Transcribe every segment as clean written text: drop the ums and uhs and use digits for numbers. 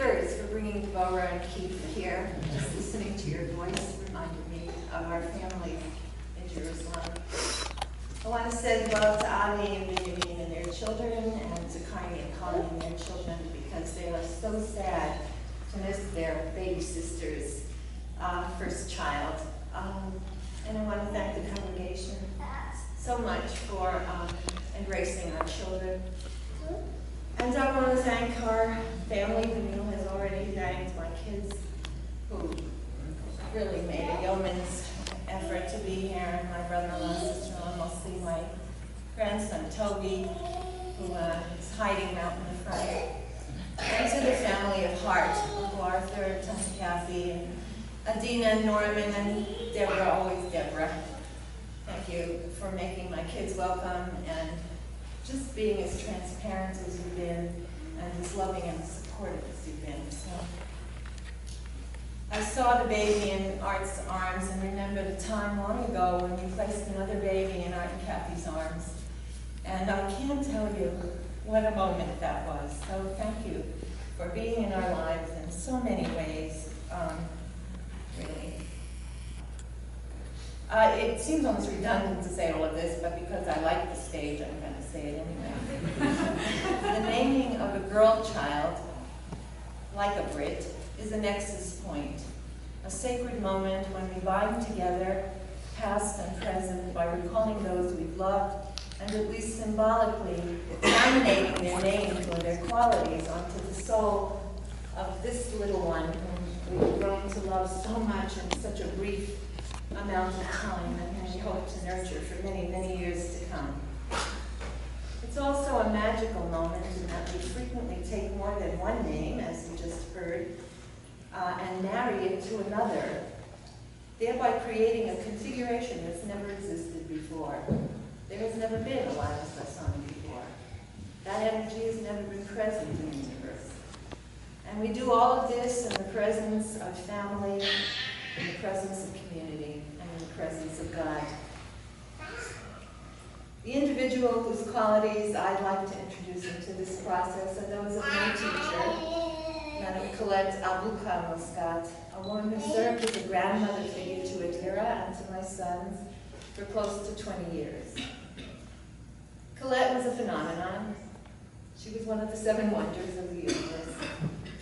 Keepers, for bringing Deborah and Keith here. Just listening to your voice reminded me of our family in Jerusalem. I want to send love to Ani and Benjamin and their children, and to Carney and Colin and their children, because they are so sad to miss their baby sister's first child. And I want to thank the congregation so much for embracing our children. And I want to thank our family. Neil has already thanked my kids, who really made a yeoman's effort to be here, and my brother-in-law, sister-in-law, mostly my grandson Toby, who is hiding out in the front. And to the family of Hart, Uncle Arthur, and Kathy, and Adina, Norman, and Deborah, always Deborah. Thank you for making my kids welcome and just being as transparent as you've been and as loving and supportive as you've been. So, I saw the baby in Art's arms and remembered a time long ago when we placed another baby in Art and Kathy's arms. And I can't tell you what a moment that was. So thank you for being in our lives in so many ways, really. It seems almost redundant to say all of this, but because I like the stage, I'm going to say it anyway. The naming of a girl child, like a Brit, is a nexus point, a sacred moment when we bind together, past and present, by recalling those we've loved, and at least symbolically laminating their names or their qualities onto the soul of this little one whom we've grown to love so much in such a brief amount of time, and we hope to nurture for many, many years to come. It's also a magical moment in that we frequently take more than one name, as we just heard, and marry it to another, thereby creating a configuration that's never existed before. There has never been a Lilah Sasson before. That energy has never been present in the universe. And we do all of this in the presence of family, in the presence of community, and in the presence of God. The individual whose qualities I'd like to introduce into this process are those of my teacher, Madame Colette Abuka Muscat, a woman who served as a grandmother figure to Adira and to my sons for close to 20 years. Colette was a phenomenon. She was one of the 7 wonders of the universe.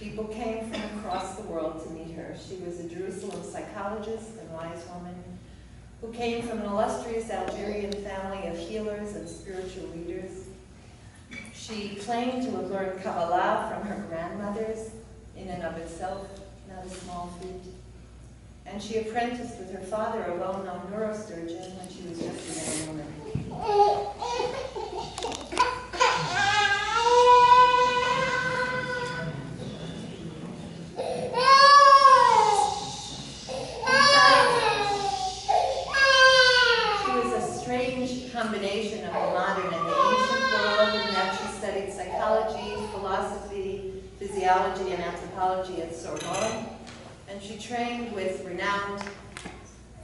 People came from across the world to meet her. She was a Jerusalem psychologist and wise woman who came from an illustrious Algerian family of healers and spiritual leaders. She claimed to have learned Kabbalah from her grandmothers, in and of itself not a small feat. And she apprenticed with her father, a well-known neurosurgeon, when she was just a young woman. Combination of the modern and the ancient world, in that she studied psychology, philosophy, physiology, and anthropology at Sorbonne, and she trained with renowned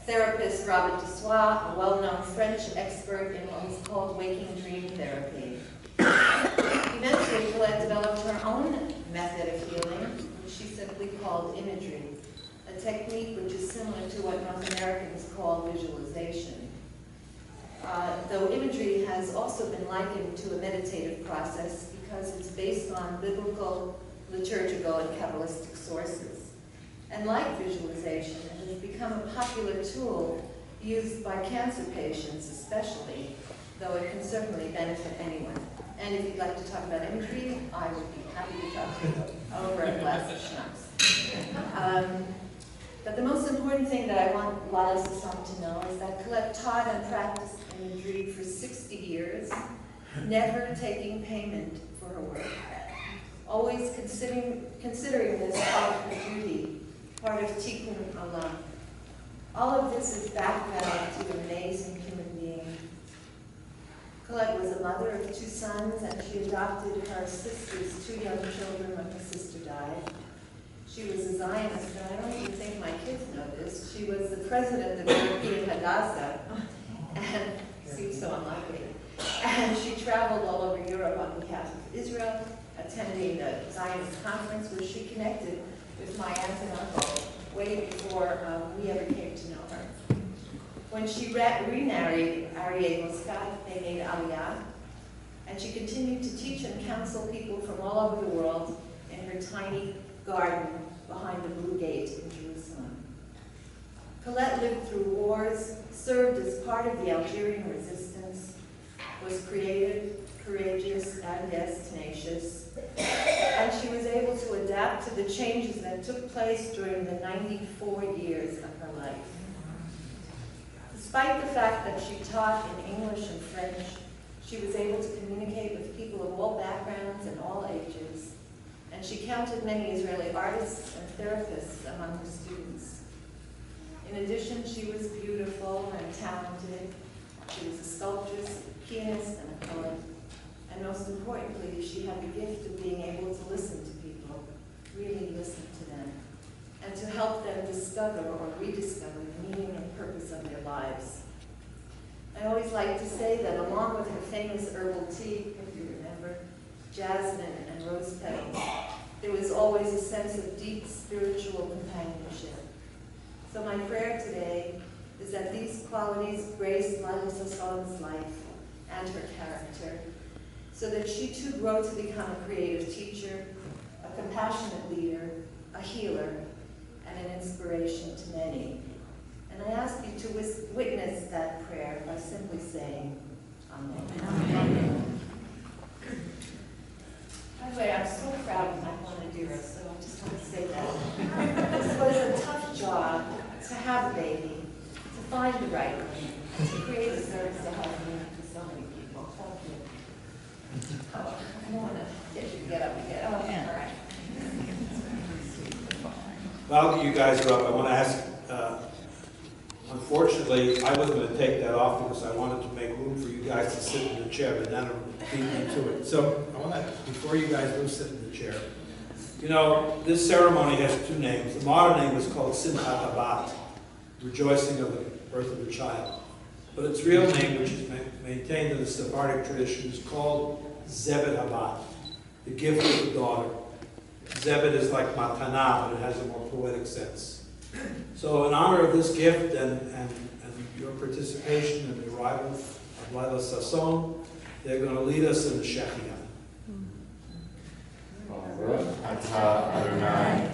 therapist Robert Dessois, a well-known French expert in what was called waking dream therapy. Eventually, Colette developed her own method of healing, which she simply called imagery, a technique which is similar to what North Americans call visualization. Though imagery has also been likened to a meditative process because it's based on biblical, liturgical, and Kabbalistic sources. And like visualization, it has become a popular tool used by cancer patients especially, though it can certainly benefit anyone. And if you'd like to talk about imagery, I would be happy to talk to you over a glass of schnapps. But the most important thing that I want Lilah Sasson to know is that Colette taught and practiced imagery for 60 years, never taking payment for her work, always considering this part of her duty, part of Tikkun Olam. All of this is background to an amazing human being. Colette was a mother of 2 sons, and she adopted her sister's 2 young children when her sister died. She was a Zionist, and I don't even think my kids know this. She was the president of European Hadassah, and seems so unlikely. And she traveled all over Europe on behalf of Israel, attending the Zionist conference where she connected with my aunt and uncle way before we ever came to know her. When she remarried Aryeh Muscat, they made Aliyah, and she continued to teach and counsel people from all over the world in her tiny garden behind the Blue Gate in Jerusalem. Colette lived through wars, served as part of the Algerian resistance, was creative, courageous, and yes, tenacious, and she was able to adapt to the changes that took place during the 94 years of her life. Despite the fact that she taught in English and French, she was able to communicate with people of all backgrounds and all ages, and she counted many Israeli artists and therapists among her students. In addition, she was beautiful and talented. She was a sculptress, a pianist, and a poet. And most importantly, she had the gift of being able to listen to people, really listen to them, and to help them discover or rediscover the meaning and purpose of their lives. I always like to say that along with her famous herbal tea, if you remember, jasmine and rose petals, there was always a sense of deep spiritual companionship. So my prayer today is that these qualities grace Lilah Sasson's life and her character, so that she too grow to become a creative teacher, a compassionate leader, a healer, and an inspiration to many. And I ask you to witness that prayer by simply saying, Amen. Amen. By the way, I'm so proud of my Juanadira, so I just want to say that. This was a tough job to have a baby, to find the right one, to create a service to help me to so many people. Thank you. Oh, I don't want to get you to get up again. Oh, yeah. All right. Well, you guys are up. I want to ask, unfortunately, I wasn't going to take that off because I wanted to make room for you guys to sit in the chair, but then beat me to it. So I want to, before you guys go sit in the chair, you know, this ceremony has two names. The modern name is called Simhat Habat, rejoicing of the birth of a child. But its real name, which is maintained in the Sephardic tradition, is called Zebed Habat, the gift of the daughter. Zebed is like matana, but it has a more poetic sense. So in honor of this gift and your participation in the arrival of Lilah Sasson, they're going to lead us in the Shechina. Baruch atah Adonai